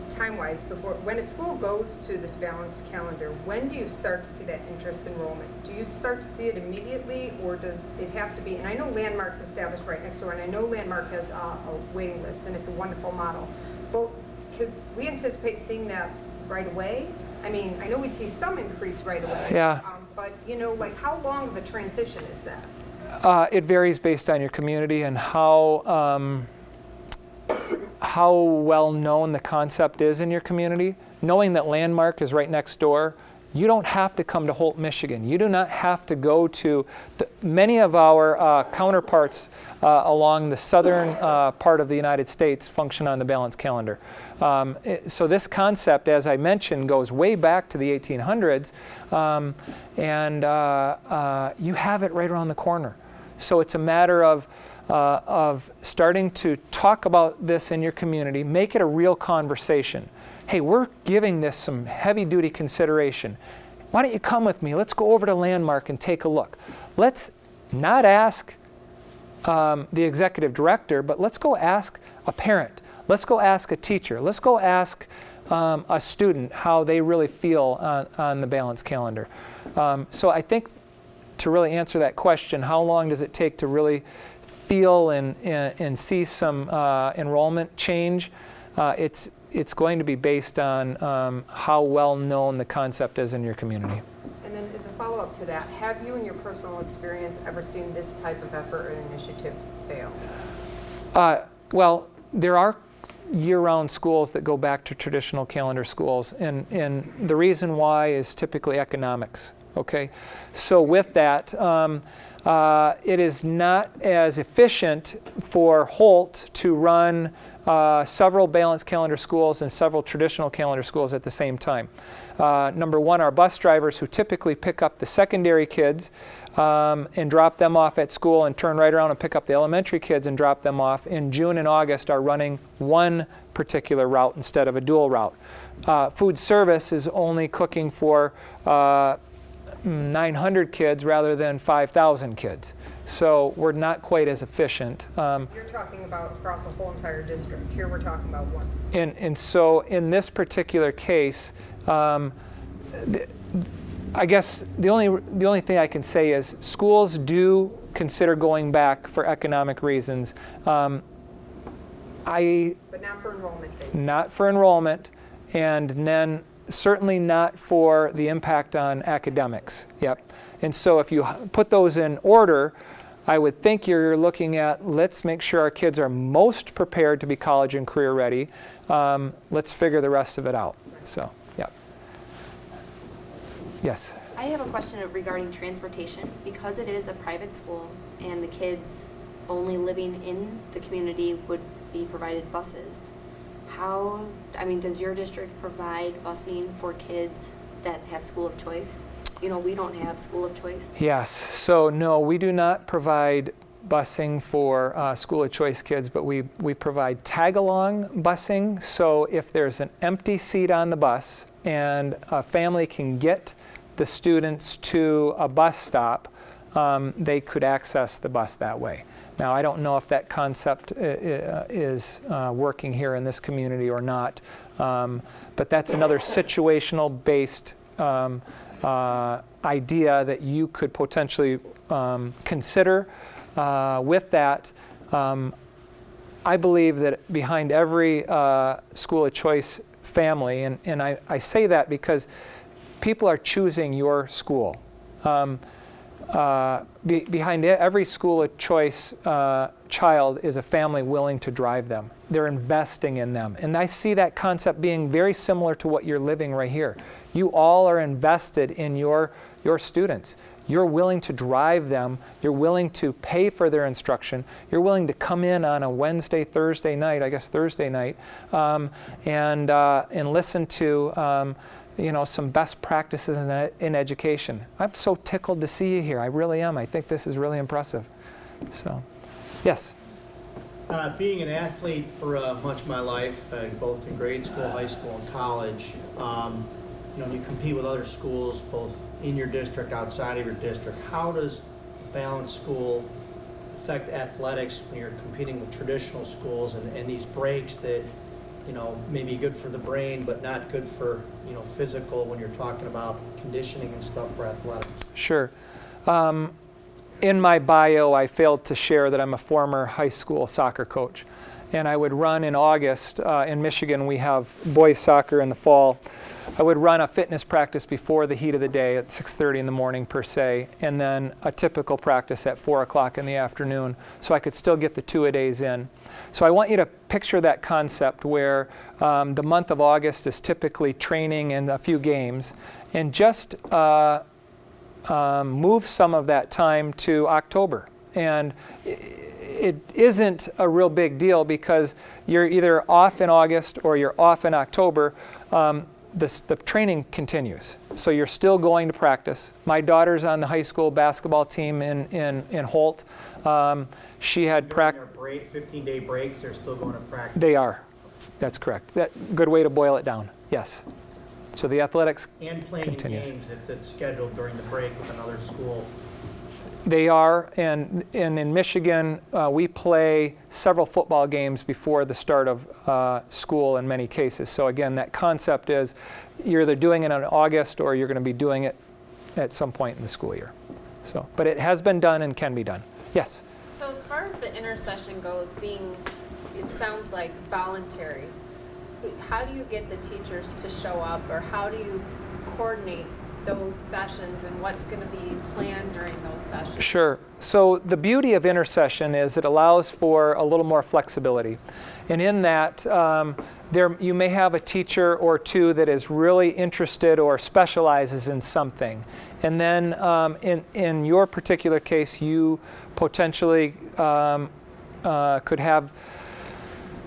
time-wise, before, when a school goes to this balanced calendar, when do you start to see that interest enrollment? Do you start to see it immediately, or does it have to be, and I know Landmark's established right next door, and I know Landmark has a waiting list, and it's a wonderful model, but could we anticipate seeing that right away? I mean, I know we'd see some increase right away. Yeah. But, like, how long of a transition is that? It varies based on your community and how well known the concept is in your community. Knowing that Landmark is right next door, you don't have to come to Holt, Michigan. You do not have to go to many of our counterparts along the southern part of the United States function on the balanced calendar. So this concept, as I mentioned, goes way back to the 1800s, and you have it right around the corner. So it's a matter of starting to talk about this in your community, make it a real conversation. Hey, we're giving this some heavy-duty consideration. Why don't you come with me? Let's go over to Landmark and take a look. Let's not ask the executive director, but let's go ask a parent. Let's go ask a teacher. Let's go ask a student how they really feel on the balanced calendar. So I think to really answer that question, how long does it take to really feel and see some enrollment change? It's going to be based on how well known the concept is in your community. And then as a follow-up to that, have you in your personal experience ever seen this type of effort or initiative fail? Well, there are year-round schools that go back to traditional calendar schools, and the reason why is typically economics, okay? So with that, it is not as efficient for Holt to run several balanced calendar schools and several traditional calendar schools at the same time. Number one, our bus drivers who typically pick up the secondary kids and drop them off at school and turn right around and pick up the elementary kids and drop them off in June and August are running one particular route instead of a dual route. Food service is only cooking for 900 kids rather than 5,000 kids. So we're not quite as efficient. You're talking about across a whole entire district. Here we're talking about one school. And so in this particular case, I guess the only thing I can say is schools do consider going back for economic reasons. But not for enrollment, basically. Not for enrollment, and then certainly not for the impact on academics. Yep. And so if you put those in order, I would think you're looking at, let's make sure our kids are most prepared to be college and career ready. Let's figure the rest of it out. So, yeah. Yes. I have a question regarding transportation. Because it is a private school and the kids only living in the community would be provided buses, does your district provide busing for kids that have school of choice? You know, we don't have school of choice. Yes. So no, we do not provide busing for school of choice kids, but we provide tag-along busing. So if there's an empty seat on the bus and a family can get the students to a bus stop, they could access the bus that way. Now, I don't know if that concept is working here in this community or not, but that's another situational-based idea that you could potentially consider. With that, I believe that behind every school of choice family, and I say that because people are choosing your school. Behind every school of choice child is a family willing to drive them. They're investing in them. And I see that concept being very similar to what you're living right here. You all are invested in your students. You're willing to drive them. You're willing to pay for their instruction. You're willing to come in on a Wednesday, Thursday night, and listen to some best practices in education. I'm so tickled to see you here. I really am. I think this is really impressive. So, yes. Being an athlete for much of my life, both in grade school, high school, and college, you compete with other schools, both in your district, outside of your district. How does a balanced school affect athletics when you're competing with traditional schools and these breaks that may be good for the brain, but not good for, physical when you're talking about conditioning and stuff for athletics? Sure. In my bio, I failed to share that I'm a former high school soccer coach. And I would run in August. In Michigan, we have boys soccer in the fall. I would run a fitness practice before the heat of the day at 6:30 in the morning per se, and then a typical practice at 4 o'clock in the afternoon, so I could still get the 2-a-days in. So I want you to picture that concept where the month of August is typically training and a few games, and just move some of that time to October. And it isn't a real big deal because you're either off in August or you're off in October. The training continues. So you're still going to practice. My daughter's on the high school basketball team in Holt. She had practice. 15-day breaks, they're still going to practice? They are. That's correct. Good way to boil it down. Yes. So the athletics and playing continues. Games if it's scheduled during the break with another school. They are, and in Michigan, we play several football games before the start of school in many cases. So again, that concept is you're either doing it in August or you're going to be doing it at some point in the school year. So, but it has been done and can be done. Yes? So as far as the intercession goes, it sounds like voluntary. How do you get the teachers to show up, or how do you coordinate those sessions and what's going to be planned during those sessions? Sure. So the beauty of Intercession is it allows for a little more flexibility. And in that, you may have a teacher or two that is really interested or specializes in something. And then in your particular case, you potentially could have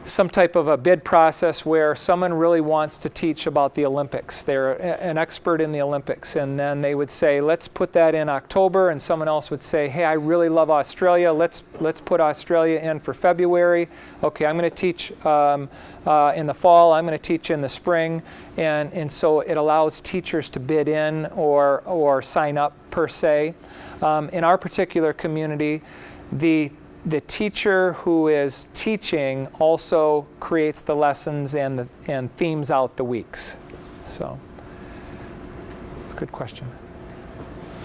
some type of a bid process where someone really wants to teach about the Olympics. They're an expert in the Olympics, and then they would say, let's put that in October, and someone else would say, hey, I really love Australia, let's put Australia in for February. Okay, I'm going to teach in the fall, I'm going to teach in the spring, and so it allows teachers to bid in or sign up per se. In our particular community, the teacher who is teaching also creates the lessons and themes out the weeks. So, it's a good question.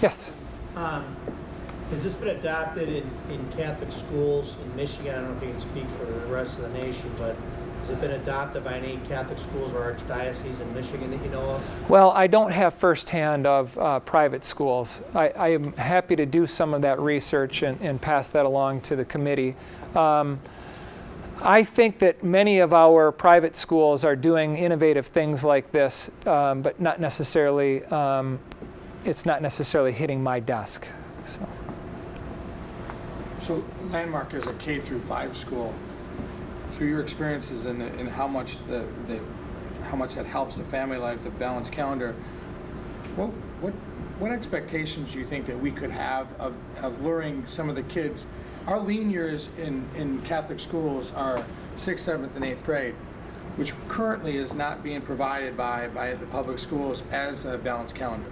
Yes? Has this been adopted in Catholic schools in Michigan? I don't know if you can speak for the rest of the nation, but has it been adopted by any Catholic schools or archdioceses in Michigan that you know of? Well, I don't have firsthand of private schools. I am happy to do some of that research and pass that along to the committee. I think that many of our private schools are doing innovative things like this, but not necessarily, it's not necessarily hitting my desk. So Landmark is a K through 5 school. Through your experiences in how much how much that helps the family life, the balanced calendar, what expectations do you think that we could have of luring some of the kids? Our lean years in Catholic schools are 6th, 7th, and 8th grade, which currently is not being provided by the public schools as a balanced calendar.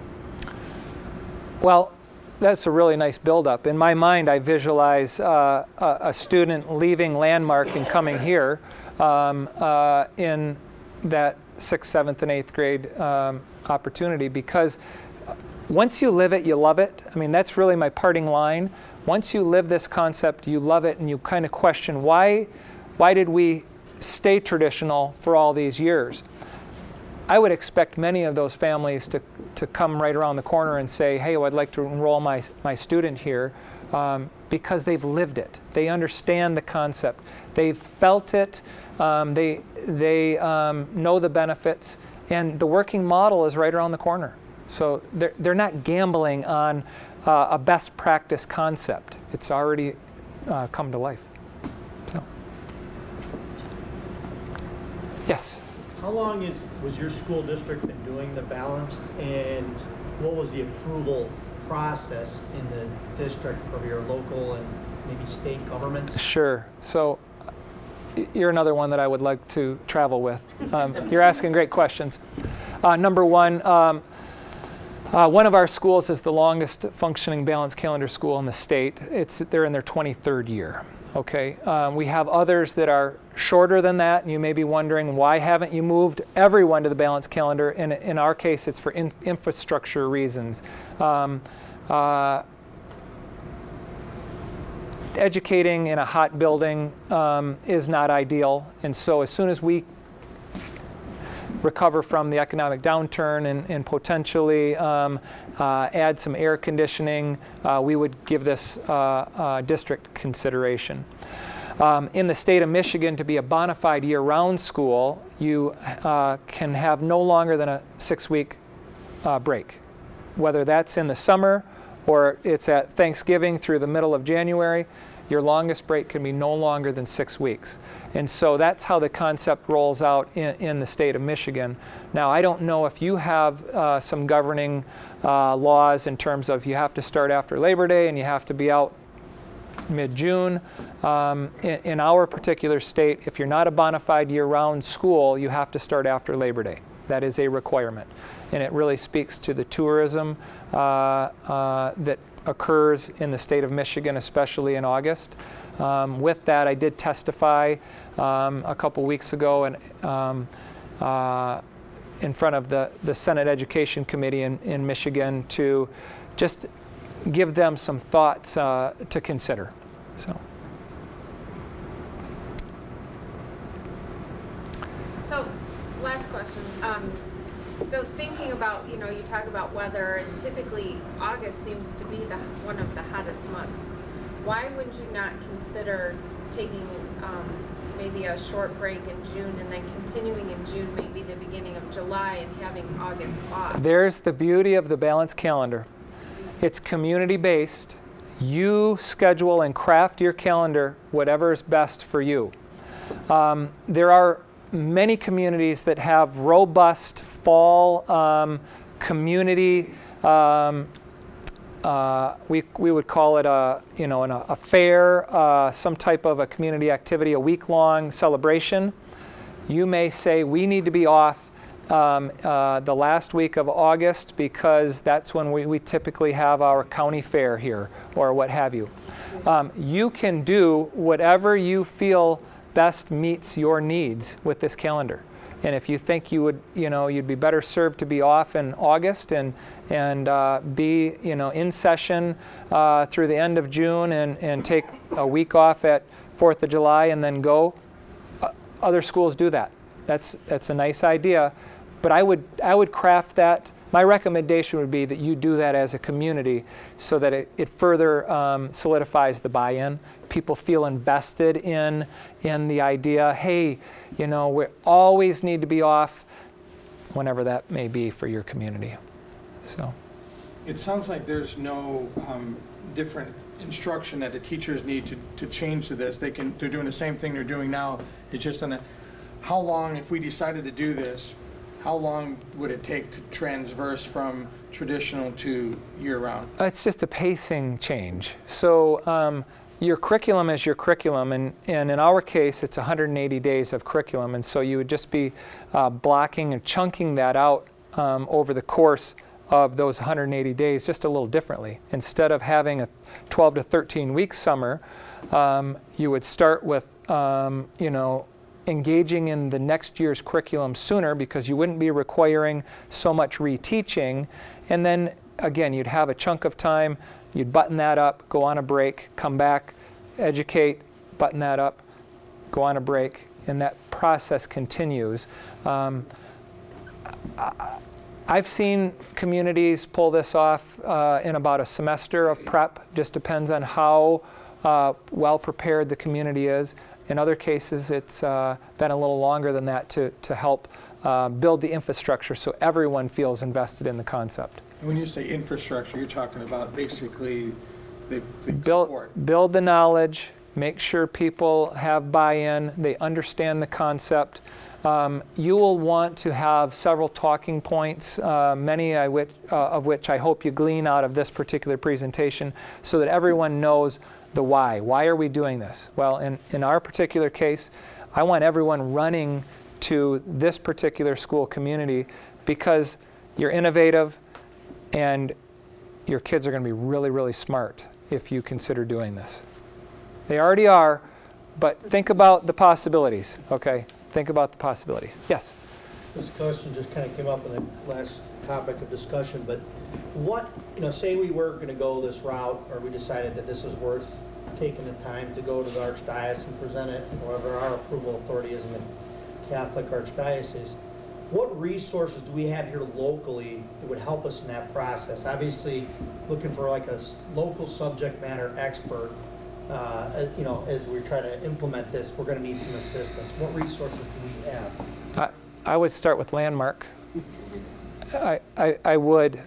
Well, that's a really nice build-up. In my mind, I visualize a student leaving Landmark and coming here in that 6th, 7th, and 8th grade opportunity, because once you live it, you love it. I mean, that's really my parting line. Once you live this concept, you love it, and you kind of question, why did we stay traditional for all these years? I would expect many of those families to come right around the corner and say, hey, I'd like to enroll my student here, because they've lived it. They understand the concept. They've felt it. They know the benefits. And the working model is right around the corner. So they're not gambling on a best practice concept. It's already come to life. So. Yes? How long was your school district been doing the balanced, and what was the approval process in the district for your local and maybe state governments? Sure. So you're another one that I would like to travel with. You're asking great questions. Number one, one of our schools is the longest functioning balanced calendar school in the state. They're in their 23rd year. Okay, we have others that are shorter than that, and you may be wondering, why haven't you moved everyone to the balanced calendar? And in our case, it's for infrastructure reasons. Educating in a hot building is not ideal, and so as soon as we recover from the economic downturn and potentially add some air conditioning, we would give this district consideration. In the state of Michigan, to be a bona fide year-round school, you can have no longer than a 6-week break. Whether that's in the summer or it's at Thanksgiving through the middle of January, your longest break can be no longer than 6 weeks. And so that's how the concept rolls out in the state of Michigan. Now, I don't know if you have some governing laws in terms of you have to start after Labor Day and you have to be out mid-June. In our particular state, if you're not a bona fide year-round school, you have to start after Labor Day. That is a requirement. And it really speaks to the tourism that occurs in the state of Michigan, especially in August. With that, I did testify a couple weeks ago in front of the Senate Education Committee in Michigan to just give them some thoughts to consider. So last question. So thinking about, you know, you talk about weather, and typically August seems to be one of the hottest months. Why would you not consider taking maybe a short break in June and then continuing in June, maybe the beginning of July, and having August off? There's the beauty of the balanced calendar. It's community-based. You schedule and craft your calendar whatever is best for you. There are many communities that have robust fall community. We would call it a fair, some type of a community activity, a week-long celebration. You may say we need to be off the last week of August because that's when we typically have our county fair here, or what have you. You can do whatever you feel best meets your needs with this calendar. And if you think you'd be better served to be off in August and be in session through the end of June and take a week off at 4th of July and then go, other schools do that. That's a nice idea, but I would craft that. My recommendation would be that you do that as a community so that it further solidifies the buy-in. People feel invested in the idea, hey, we always need to be off, whenever that may be for your community. So, It sounds like there's no different instruction that the teachers need to change to this. They're doing the same thing they're doing now. It's just how long, if we decided to do this, how long would it take to transverse from traditional to year-round? it's just a pacing change. So your curriculum is your curriculum, and in our case, it's 180 days of curriculum, and so you would just be blocking and chunking that out over the course of those 180 days just a little differently. Instead of having a 12 to 13 week summer, you would start with, engaging in the next year's curriculum sooner because you wouldn't be requiring so much reteaching. And then, again, you'd have a chunk of time, you'd button that up, go on a break, come back, educate, button that up, go on a break, and that process continues. I've seen communities pull this off in about a semester of prep. Just depends on how well prepared the community is. In other cases, it's been a little longer than that to help build the infrastructure so everyone feels invested in the concept. When you say infrastructure, you're talking about basically the support. Build the knowledge, make sure people have buy-in, they understand the concept. You will want to have several talking points, many of which I hope you glean out of this particular presentation, so that everyone knows the why. Why are we doing this? Well, in our particular case, I want everyone running to this particular school community because you're innovative and your kids are going to be really, really smart if you consider doing this. They already are, but think about the possibilities, okay? Think about the possibilities. Yes? This question just kind of came up in the last topic of discussion, but what, say we were going to go this route, or we decided that this is worth taking the time to go to the Archdiocese and present it, wherever our approval authority is in the Catholic Archdiocese. What resources do we have here locally that would help us in that process? Obviously, looking for like a local subject matter expert. As we try to implement this, we're going to need some assistance. What resources do we have? I would start with Landmark. I would.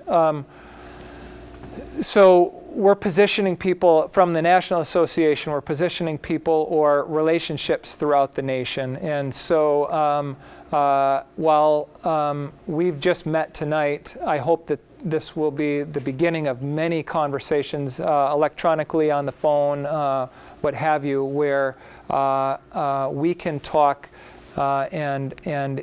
So we're positioning people from the National Association, we're positioning people or relationships throughout the nation. And so while we've just met tonight, I hope that this will be the beginning of many conversations electronically, on the phone, what have you, where we can talk and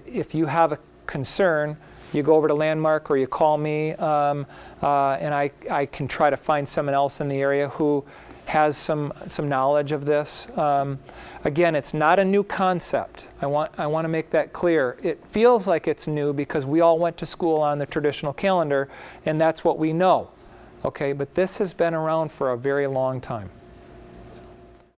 if you have a concern, you go over to Landmark or you call me and I can try to find someone else in the area who has some knowledge of this. Again, it's not a new concept. I want to make that clear. It feels like it's new because we all went to school on the traditional calendar and that's what we know. Okay, but this has been around for a very long time.